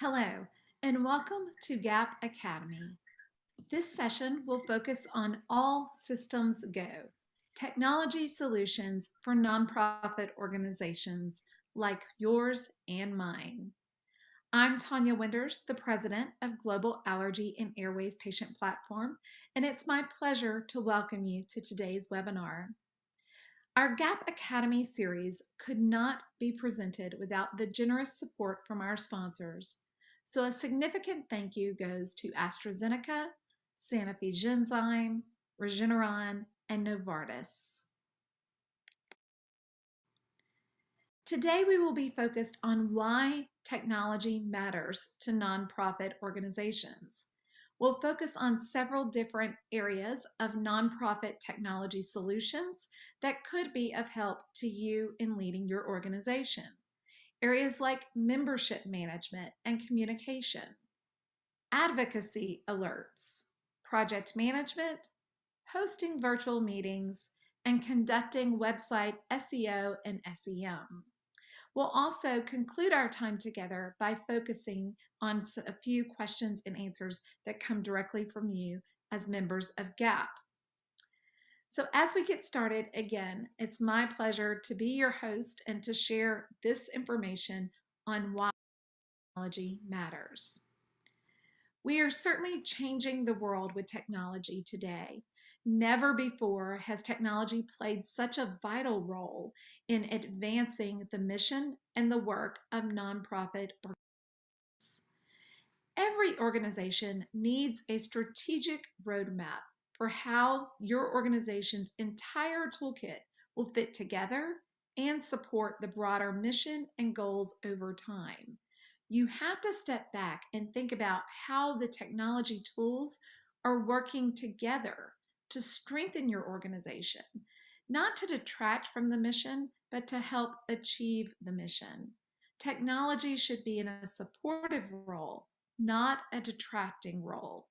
Hello, and welcome to GAAPP Academy. This session will focus on All Systems Go, technology solutions for nonprofit organizations like yours and mine. I'm Tanya Winders, the president of Global Allergy and Airways Patient Platform, and it's my pleasure to welcome you to today's webinar. Our GAAPP Academy series could not be presented without the generous support from our sponsors. So a significant thank you goes to AstraZeneca, Sanofi Genzyme, Regeneron, and Novartis. Today we will be focused on why technology matters to nonprofit organizations. We'll focus on several different areas of nonprofit technology solutions that could be of help to you in leading your organization. Areas like membership management and communication, advocacy alerts, project management, hosting virtual meetings, and conducting website SEO and SEM. We'll also conclude our time together by focusing on a few questions and answers that come directly from you as members of GAAPP. So as we get started, again, it's my pleasure to be your host and to share this information on why technology matters. We are certainly changing the world with technology today. Never before has technology played such a vital role in advancing the mission and the work of nonprofit organizations. Every organization needs a strategic roadmap for how your organization's entire toolkit will fit together and support the broader mission and goals over time. You have to step back and think about how the technology tools are working together to strengthen your organization, not to detract from the mission, but to help achieve the mission. Technology should be in a supportive role, not a detracting role.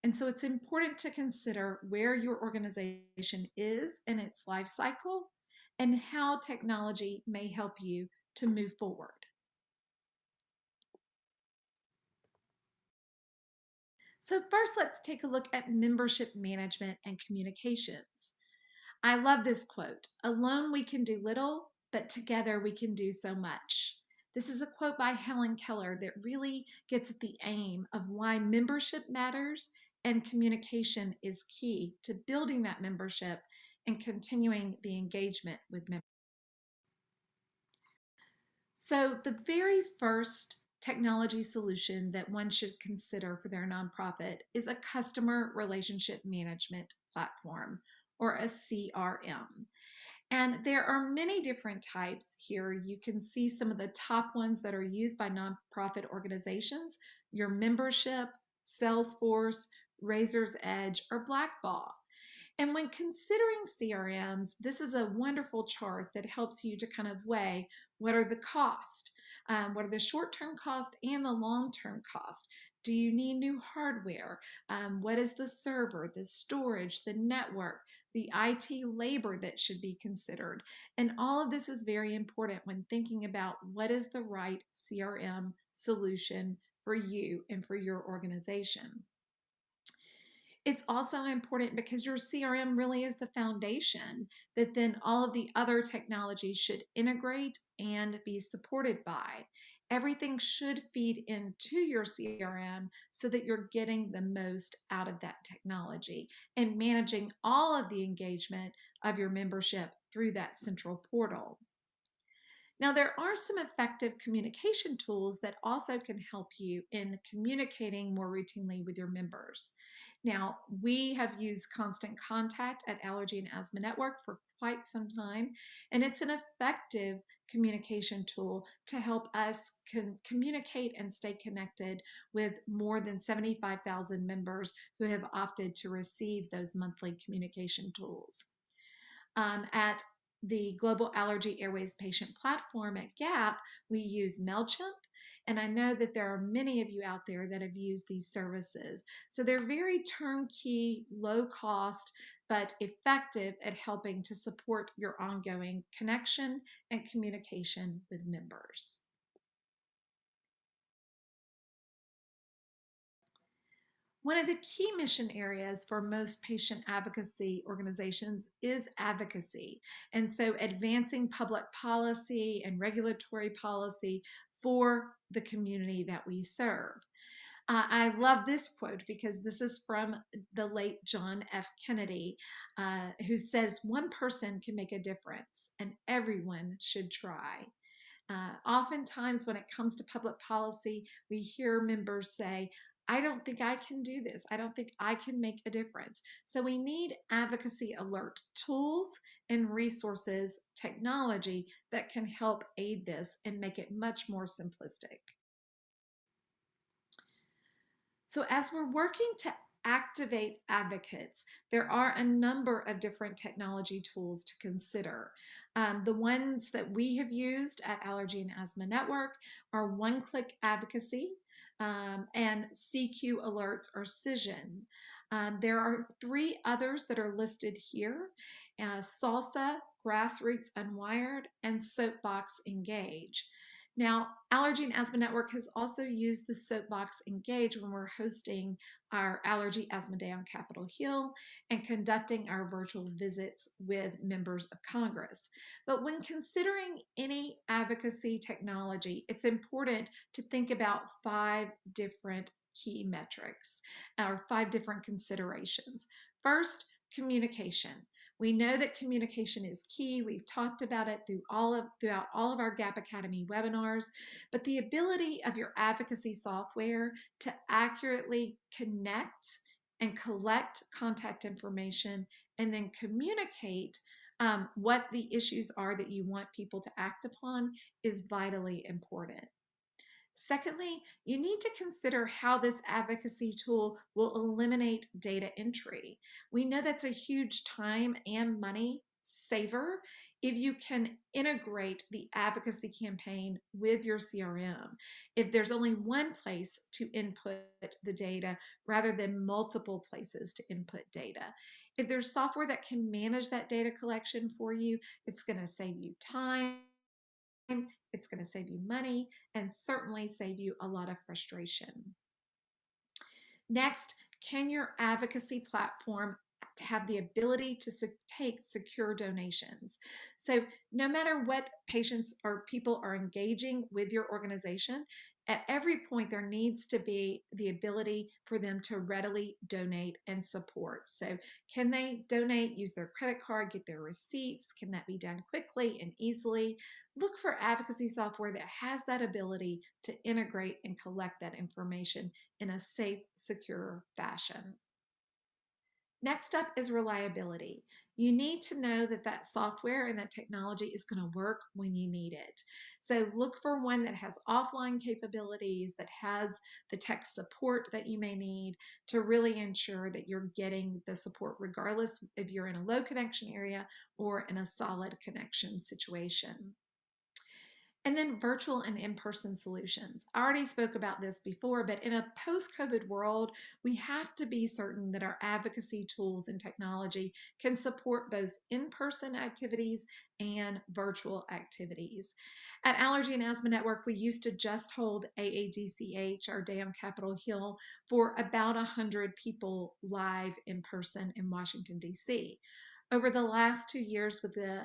And so it's important to consider where your organization is in its life cycle and how technology may help you to move forward. So first, let's take a look at membership management and communications. I love this quote, "Alone we can do little, but together we can do so much." This is a quote by Helen Keller that really gets at the aim of why membership matters and communication is key to building that membership and continuing the engagement with members. So the very first technology solution that one should consider for their nonprofit is a customer relationship management platform, or a CRM. And there are many different types here. You can see some of the top ones that are used by nonprofit organizations: your membership, Salesforce, Razor's Edge, or Blackball. And when considering CRMs, this is a wonderful chart that helps you to kind of weigh what are the costs, what are the short-term costs and the long-term cost. Do you need new hardware? What is the server, the storage, the network, the IT labor that should be considered? And all of this is very important when thinking about what is the right CRM solution for you and for your organization. It's also important because your CRM really is the foundation that then all of the other technologies should integrate and be supported by. Everything should feed into your CRM so that you're getting the most out of that technology and managing all of the engagement of your membership through that central portal. Now, there are some effective communication tools that also can help you in communicating more routinely with your members. Now, we have used Constant Contact at Allergy and Asthma Network for quite some time, and it's an effective communication tool to help us communicate and stay connected with more than 75,000 members who have opted to receive those monthly communication tools. At the Global Allergy Airways Patient Platform at GAAPP, we use MailChimp, and I know that there are many of you out there that have used these services. So they're very turnkey, low cost, but effective at helping to support your ongoing connection and communication with members. One of the key mission areas for most patient advocacy organizations is advocacy. And so advancing public policy and regulatory policy for the community that we serve. I love this quote because this is from the late John F. Kennedy, who says, "One person can make a difference, and everyone should try." Oftentimes, when it comes to public policy, we hear members say, "I don't think I can do this. I don't think I can make a difference." So we need advocacy alert tools and resources, technology that can help aid this and make it much more simplistic. So as we're working to activate advocates, there are a number of different technology tools to consider. The ones that we have used at Allergy and Asthma Network are One-Click Advocacy and CQ Alerts or Cision. There are three others that are listed here: Salsa, Grassroots Unwired, and Soapbox Engage. Now, Allergy and Asthma Network has also used the Soapbox Engage when we're hosting our Allergy Asthma Day on Capitol Hill and conducting our virtual visits with members of Congress. But when considering any advocacy technology, it's important to think about 5 different key metrics or 5 different considerations. First, communication. We know that communication is key. We've talked about it throughout all of our GAAPP Academy webinars, but the ability of your advocacy software to accurately connect and collect contact information and then communicate what the issues are that you want people to act upon is vitally important. Secondly, you need to consider how this advocacy tool will eliminate data entry. We know that's a huge time and money saver if you can integrate the advocacy campaign with your CRM. If there's only one place to input the data rather than multiple places to input data. If there's software that can manage that data collection for you, it's going to save you time, it's going to save you money, and certainly save you a lot of frustration. Next, can your advocacy platform have the ability to take secure donations? So no matter what patients or people are engaging with your organization, at every point there needs to be the ability for them to readily donate and support. So can they donate, use their credit card, get their receipts? Can that be done quickly and easily? Look for advocacy software that has that ability to integrate and collect that information in a safe, secure fashion. Next up is reliability. You need to know that that software and that technology is going to work when you need it. So look for one that has offline capabilities, that has the tech support that you may need to really ensure that you're getting the support regardless if you're in a low connection area or in a solid connection situation. And then virtual and in-person solutions. I already spoke about this before, but in a post-COVID world, we have to be certain that our advocacy tools and technology can support both in-person activities and virtual activities. At Allergy and Asthma Network, we used to just hold AADCH, our day on Capitol Hill, for about 100 people live in person in Washington, D.C. Over the last 2 years with the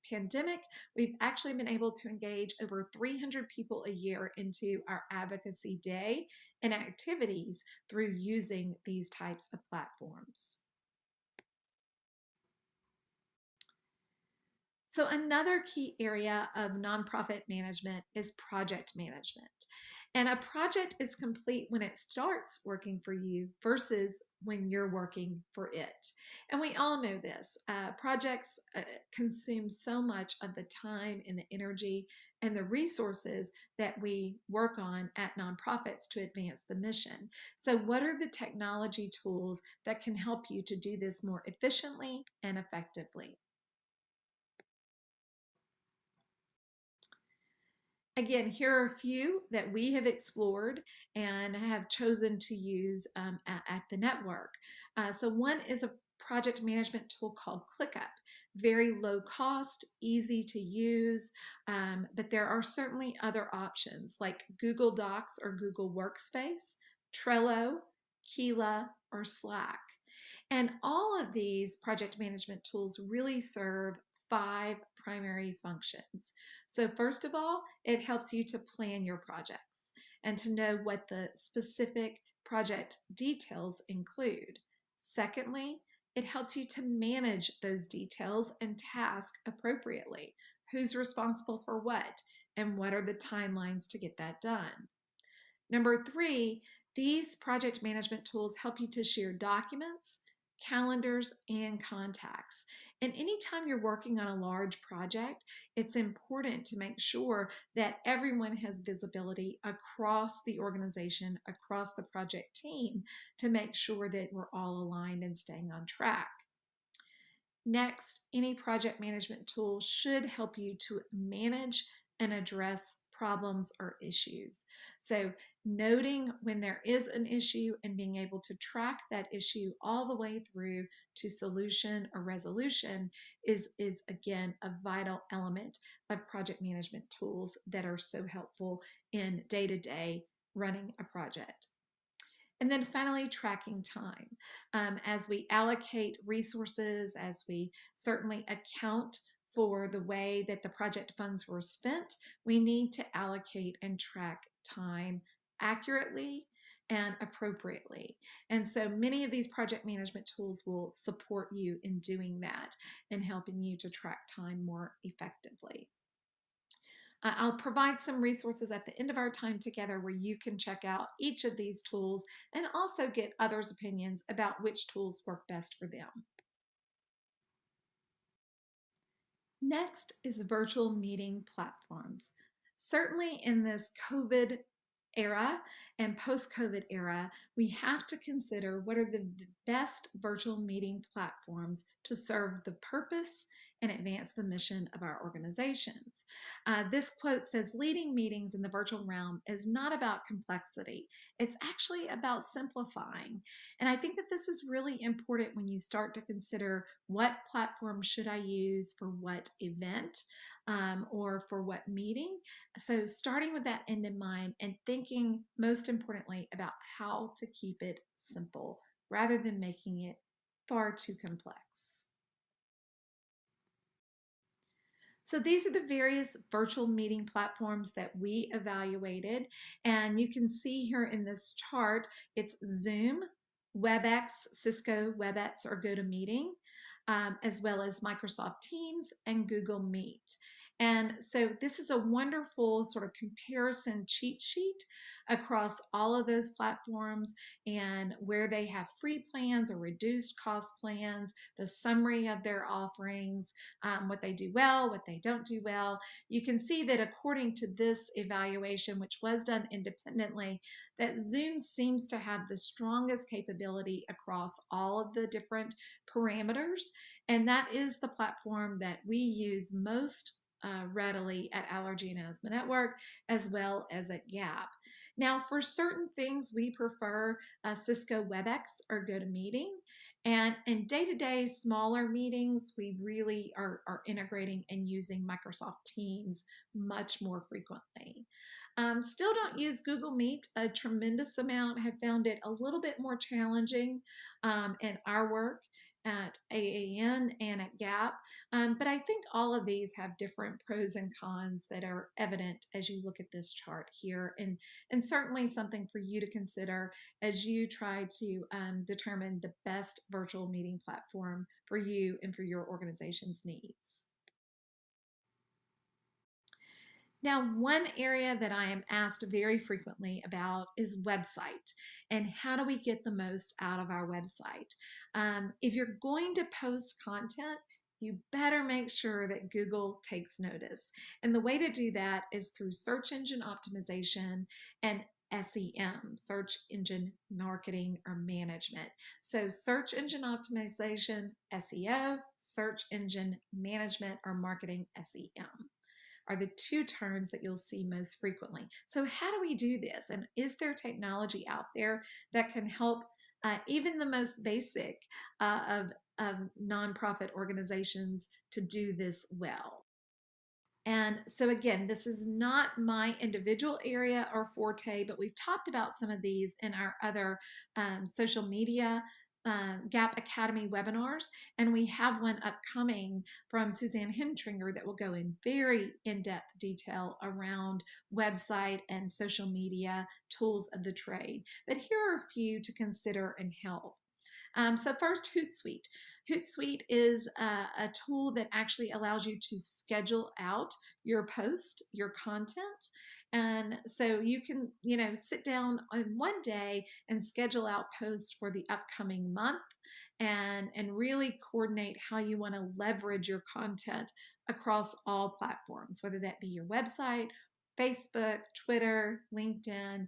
pandemic, we've actually been able to engage over 300 people a year into our advocacy day and activities through using these types of platforms. So another key area of nonprofit management is project management. And a project is complete when it starts working for you versus when you're working for it. And we all know this. Projects consume so much of the time and the energy and the resources that we work on at nonprofits to advance the mission. So what are the technology tools that can help you to do this more efficiently and effectively? Again, here are a few that we have explored and have chosen to use at the network. So one is a project management tool called ClickUp. Very low cost, easy to use, but there are certainly other options like Google Docs or Google Workspace, Trello, Keela, or Slack. And all of these project management tools really serve 5 primary functions. So first of all, it helps you to plan your projects and to know what the specific project details include. Secondly, it helps you to manage those details and tasks appropriately. Who's responsible for what, and what are the timelines to get that done? Number 3, these project management tools help you to share documents, calendars, and contacts. And anytime you're working on a large project, it's important to make sure that everyone has visibility across the organization, across the project team, to make sure that we're all aligned and staying on track. Next, any project management tool should help you to manage and address problems or issues. So noting when there is an issue and being able to track that issue all the way through to solution or resolution is again a vital element of project management tools that are so helpful in day-to-day running a project. And then finally, tracking time. As we allocate resources, as we certainly account for the way that the project funds were spent, we need to allocate and track time accurately and appropriately. And so many of these project management tools will support you in doing that and helping you to track time more effectively. I'll provide some resources at the end of our time together where you can check out each of these tools and also get others' opinions about which tools work best for them. Next is virtual meeting platforms. Certainly in this COVID era and post-COVID era, we have to consider what are the best virtual meeting platforms to serve the purpose and advance the mission of our organizations. This quote says, leading meetings in the virtual realm is not about complexity. It's actually about simplifying. And I think that this is really important when you start to consider what platform should I use for what event or for what meeting. So starting with that end in mind and thinking most importantly about how to keep it simple rather than making it far too complex. So these are the various virtual meeting platforms that we evaluated. And you can see here in this chart, it's Zoom, WebEx, Cisco WebEx or GoToMeeting, as well as Microsoft Teams and Google Meet. And so this is a wonderful sort of comparison cheat sheet across all of those platforms and where they have free plans or reduced cost plans, the summary of their offerings, what they do well, what they don't do well. You can see that according to this evaluation, which was done independently, that Zoom seems to have the strongest capability across all of the different parameters. And that is the platform that we use most readily at Allergy and Asthma Network, as well as at GAAPP. Now, for certain things, we prefer Cisco WebEx or GoToMeeting. And in day-to-day smaller meetings, we really are integrating and using Microsoft Teams much more frequently. Still don't use Google Meet a tremendous amount, have found it a little bit more challenging in our work at AAN and at GAAPP. But I think all of these have different pros and cons that are evident as you look at this chart here, and certainly something for you to consider as you try to determine the best virtual meeting platform for you and for your organization's needs. Now, one area that I am asked very frequently about is website and how do we get the most out of our website. If you're going to post content, you better make sure that Google takes notice. And the way to do that is through search engine optimization and SEM, search engine marketing or management. So search engine optimization, SEO, search engine management or marketing, SEM, are the two terms that you'll see most frequently. So how do we do this? And is there technology out there that can help even the most basic of nonprofit organizations to do this well? And so again, this is not my individual area or forte, but we've talked about some of these in our other social media GAAPP Academy webinars, and we have one upcoming from Suzanne Hentringer that will go in very in-depth detail around website and social media tools of the trade. But here are a few to consider and help. So first, Hootsuite. Hootsuite is a tool that actually allows you to schedule out your post, your content. And so you can, sit down on one day and schedule out posts for the upcoming month and really coordinate how you want to leverage your content across all platforms, whether that be your website, Facebook, Twitter, LinkedIn,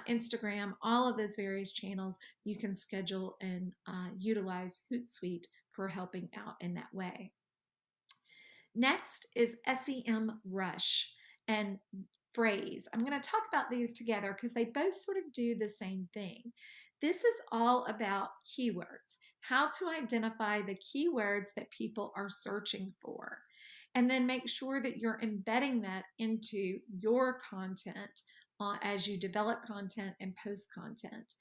Instagram, all of those various channels. You can schedule and utilize Hootsuite for helping out in that way. Next is SEM Rush and Phrase. I'm going to talk about these together because they both sort of do the same thing. This is all about keywords, how to identify the keywords that people are searching for, and then make sure that you're embedding that into your content as you develop content and post content.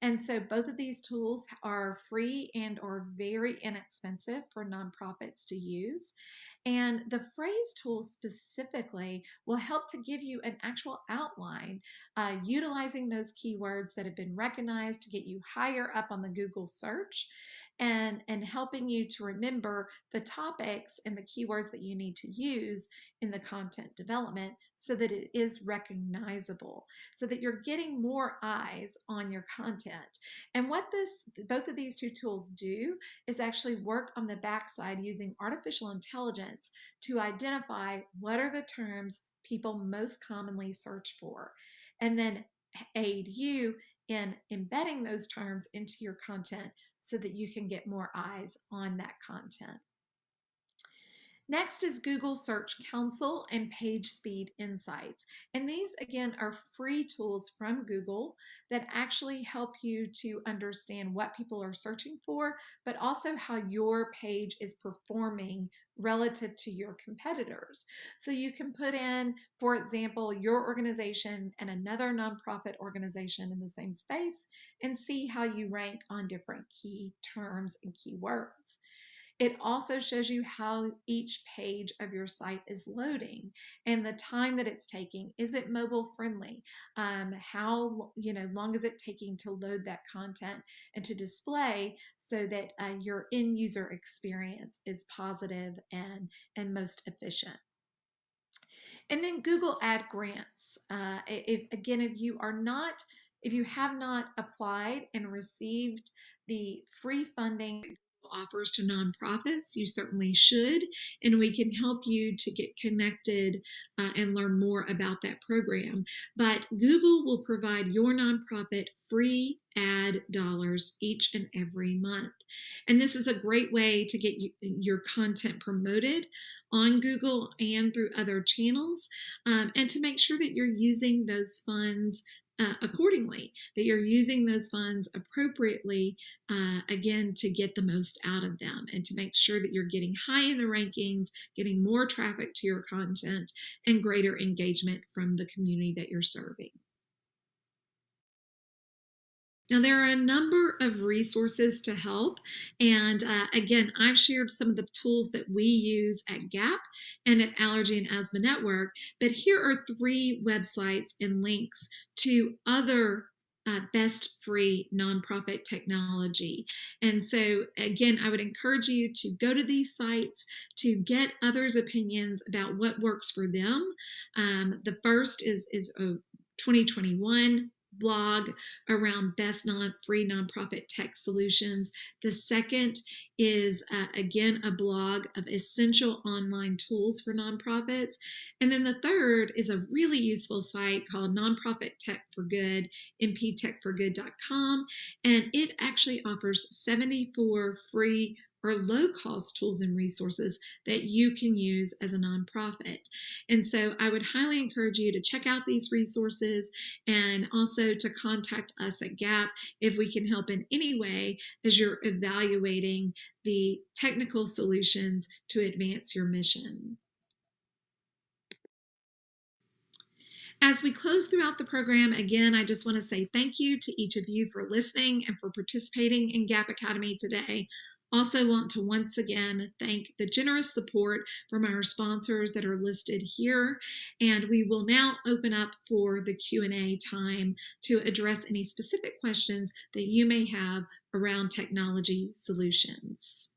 And so both of these tools are free and are very inexpensive for nonprofits to use. And the phrase tool specifically will help to give you an actual outline, utilizing those keywords that have been recognized to get you higher up on the Google search, and helping you to remember the topics and the keywords that you need to use in the content development so that it is recognizable, so that you're getting more eyes on your content. And what both of these two tools do is actually work on the backside using artificial intelligence to identify what are the terms people most commonly search for, and then aid you in embedding those terms into your content so that you can get more eyes on that content. Next is Google Search Console and Page Speed Insights. And these, again, are free tools from Google that actually help you to understand what people are searching for, but also how your page is performing relative to your competitors. So you can put in, for example, your organization and another nonprofit organization in the same space and see how you rank on different key terms and keywords. It also shows you how each page of your site is loading and the time that it's taking. Is it mobile friendly? How long is it taking to load that content and to display so that your end user experience is positive and most efficient? And then Google Ad Grants. If you have not applied and received the free funding Google offers to nonprofits, you certainly should, and we can help you to get connected and learn more about that program. But Google will provide your nonprofit free ad dollars each and every month. And this is a great way to get your content promoted on Google and through other channels, and to make sure that you're using those funds accordingly, that you're using those funds appropriately, again, to get the most out of them and to make sure that you're getting high in the rankings, getting more traffic to your content, and greater engagement from the community that you're serving. Now, there are a number of resources to help. And again, I've shared some of the tools that we use at GAAPP and at Allergy and Asthma Network. But here are 3 websites and links to other best free nonprofit technology. And so, again, I would encourage you to go to these sites to get others' opinions about what works for them. The first is a 2021 blog around best free nonprofit tech solutions. The second is, again, a blog of essential online tools for nonprofits. And then the third is a really useful site called Nonprofit Tech for Good, nptechforgood.com. And it actually offers 74 free or low-cost tools and resources that you can use as a nonprofit. And so I would highly encourage you to check out these resources and also to contact us at GAAPP if we can help in any way as you're evaluating the technical solutions to advance your mission. As we close throughout the program, again, I just want to say thank you to each of you for listening and for participating in GAAPP Academy today. Also want to once again thank the generous support from our sponsors that are listed here. And we will now open up for the Q&A time to address any specific questions that you may have around technology solutions.